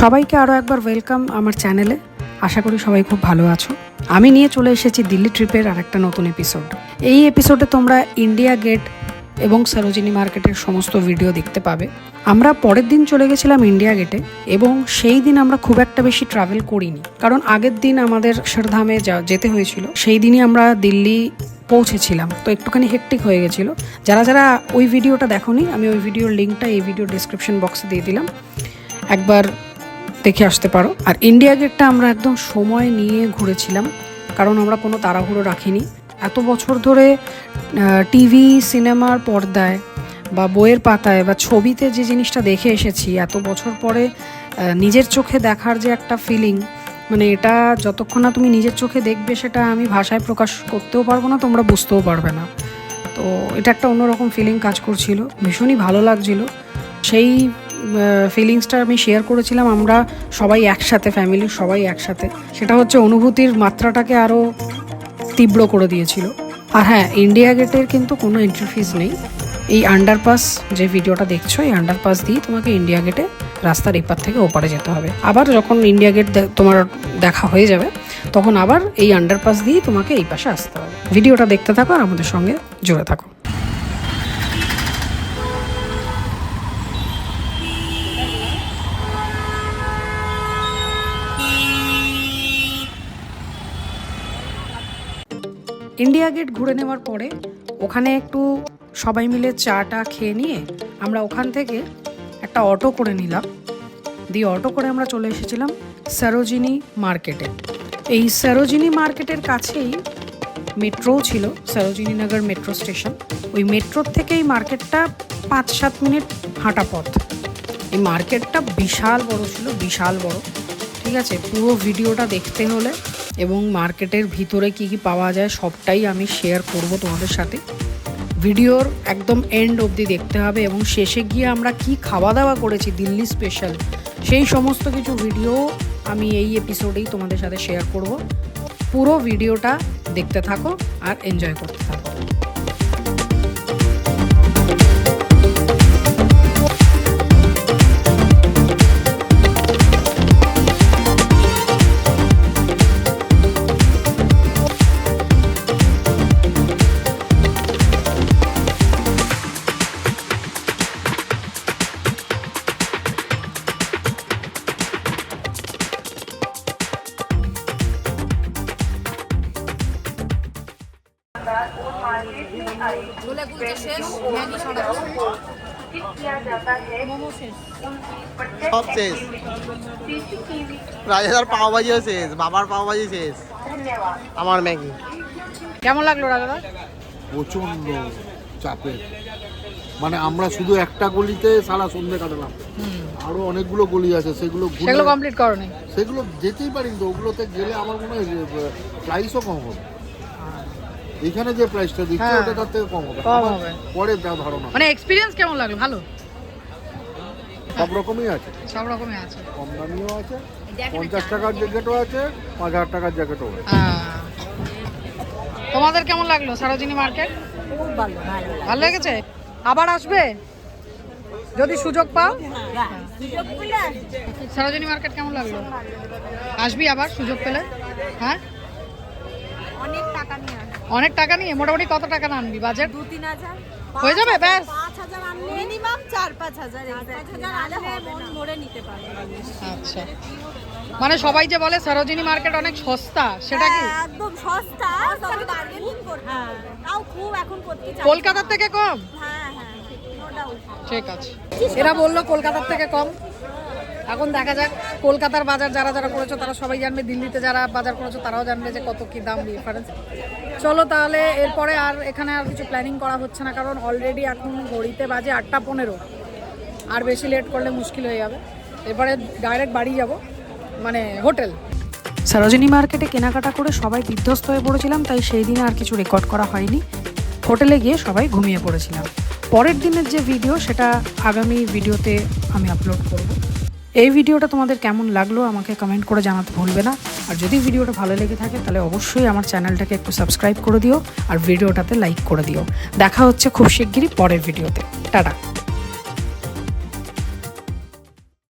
সবাইকে আরও একবার ওয়েলকাম আমার চ্যানেলে। আশা করি সবাই খুব ভালো আছো। আমি নিয়ে চলে এসেছি দিল্লি ট্রিপের আরেকটা নতুন এপিসোড। এই এপিসোডে তোমরা ইন্ডিয়া গেট এবং সরোজিনী মার্কেটের সমস্ত ভিডিও দেখতে পাবে। আমরা পরের দিন চলে গেছিলাম ইন্ডিয়া গেটে এবং সেই দিন আমরা খুব একটা বেশি ট্রাভেল করিনি, কারণ আগের দিন আমাদের অক্ষরধামে যেতে হয়েছিল। সেই দিনই আমরা দিল্লি পৌঁছেছিলাম, তো একটুখানি হেক্টিক হয়ে গেছিলো। যারা যারা ওই ভিডিওটা দেখোনি, আমি ওই ভিডিওর লিঙ্কটা এই ভিডিও ডেসক্রিপশন বক্সে দিয়ে দিলাম, একবার দেখে আসতে পারো। আর ইন্ডিয়া গেটটা আমরা একদম সময় নিয়ে ঘুরেছিলাম, কারণ আমরা কোনো তাড়াহুড়ো রাখিনি। এত বছর ধরে টিভি সিনেমার পর্দায় বা বইয়ের পাতায় বা ছবিতে যে জিনিসটা দেখে এসেছি, এত বছর পরে নিজের চোখে দেখার যে একটা ফিলিং, মানে এটা যতক্ষণ না তুমি নিজের চোখে দেখবে সেটা আমি ভাষায় প্রকাশ করতেও পারবো না, তোমরা বুঝতেও পারবে না। তো এটা একটা অন্যরকম ফিলিং কাজ করছিল, ভীষণই ভালো লাগছিল। সেই ফিলিংসটা আমি শেয়ার করেছিলাম আমরা সবাই একসাথে, ফ্যামিলির সবাই একসাথে। সেটা হচ্ছে অনুভূতির মাত্রাটাকে আরও তীব্র করে দিয়েছিল। আর হ্যাঁ, ইন্ডিয়া গেটের কিন্তু কোনো এন্ট্রি ফিজ নেই। এই আন্ডারপাস যে ভিডিওটা দেখছো, এই আন্ডারপাস দিয়ে তোমাকে ইন্ডিয়া গেটে রাস্তার এপার থেকে ওপারে যেতে হবে। আবার যখন ইন্ডিয়া গেট তোমার দেখা হয়ে যাবে, তখন আবার এই আন্ডারপাস দিয়ে তোমাকে এই পাশে আসতে হবে। ভিডিওটা দেখতে থাকো আর আমাদের সঙ্গে জুড়ে থাকো। ইন্ডিয়া গেট ঘুরে নেওয়ার পরে ওখানে একটু সবাই মিলে চাটা খেয়ে নিয়ে আমরা ওখান থেকে একটা অটো করে নিলাম। দিয়ে অটো করে আমরা চলে এসেছিলাম সরোজিনী মার্কেটে। এই সরোজিনী মার্কেটের কাছেই মেট্রোও ছিল, সরোজিনী নগর মেট্রো স্টেশন। ওই মেট্রোর থেকে এই মার্কেটটা 5-7 মিনিট হাঁটা পথ। এই মার্কেটটা বিশাল বড় ছিল, বিশাল বড়। ঠিক আছে, পুরো ভিডিওটা দেখতে হলে এবং মার্কেটের ভিতরে কি কি পাওয়া যায় সবটাই আমি শেয়ার করব তোমাদের সাথে। ভিডিওর একদম এন্ড অবধি দেখতে হবে এবং শেষে গিয়ে আমরা কি খাওয়া দাওয়া করেছি দিল্লি স্পেশাল, সেই সমস্ত কিছু ভিডিও আমি এই এপিসোডেই তোমাদের সাথে শেয়ার করব। পুরো ভিডিওটা দেখতে থাকো আর এনজয় করতে থাকো। সব শেষ, রাজাদার পাওভাজিও শেষ, বাবার পাওভাজি শেষ, আমার ম্যাগি। কেমন লাগলো রাজাদা? প্রচন্ড চাপের, মানে আমরা শুধু একটা গলিতে সারা সন্ধ্যে কাটালাম। আরো অনেকগুলো গলি আছে, সেগুলো কমপ্লিট করনি, সেগুলো যেতেই পারিনি। তো ওগুলোতে গেলে আমার মনে হয় প্রাইসও কম হবে। এখানে যে প্রাইসটা দিচ্ছে ওটা তার থেকে কম হবে পরে যা ধারণা। মানে এক্সপিরিয়েন্স কেমন লাগলো? ভালো, সব রকমই আছে, সব রকমই আছে, কম দামিও আছে, 50 টাকার জ্যাকেটও আছে, 5000 টাকার জ্যাকেটও আছে। তোমাদের কেমন লাগলো সরোজিনী মার্কেট? খুব ভালো, ভালো লেগেছে? আবার আসবে যদি সুযোগ পাও? সরোজিনী মার্কেট কেমন লাগলো? আসবি আবার সুযোগ পেলে? হ্যাঁ, অনেক টাকা নিয়ে মোটামুটি কত টাকা আনবি? বাজেট 2-3 হাজার হয়ে যাবে? ব্যাস, 5,000 আনলে মিনিমাম 4-5 হাজার মন ভরে নিতে পারবে। আচ্ছা, মানে সবাই যে বলে সরোজিনী মার্কেট অনেক সস্তা, সেটা কি? একদম সস্তা, তবে বার্গেনিং করতে হবে। তাও খুব এখন করতে চাই। কলকাতার থেকে কম? হ্যাঁ, নো ডাউট। ঠিক আছে, এরা বললো কলকাতার থেকে কম। এখন দেখা যাক, কলকাতার বাজার যারা যারা করেছো তারা সবাই জানবে, দিল্লিতে যারা বাজার করেছো তারাও জানবে যে কত কি দাম ডিফারেন্স। চলো তাহলে এরপরে আর এখানে আর কিছু প্ল্যানিং করা হচ্ছে না, কারণ অলরেডি এখন ঘড়িতে বাজে 8:15। আর বেশি লেট করলে মুশকিল হয়ে যাবে। এরপরে ডাইরেক্ট বাড়ি যাব, মানে হোটেল। সরোজিনী মার্কেটে কেনাকাটা করে সবাই বিধ্বস্ত হয়ে পড়েছিলাম, তাই সেই দিনে আর কিছু রেকর্ড করা হয়নি। হোটেলে গিয়ে সবাই ঘুমিয়ে পড়েছিলাম। পরের দিনের যে ভিডিও সেটা আগামী ভিডিওতে আমি আপলোড করব। এই ভিডিওটা তোমাদের কেমন লাগলো আমাকে কমেন্ট করে জানাতে ভুলবে না। আর যদি ভিডিওটা ভালো লেগে থাকে তাহলে অবশ্যই আমার চ্যানেলটাকে একটু সাবস্ক্রাইব করে দিও আর ভিডিওটাতে লাইক করে দিও। দেখা হচ্ছে খুব শিগগিরই পরের ভিডিওতে। টাটা।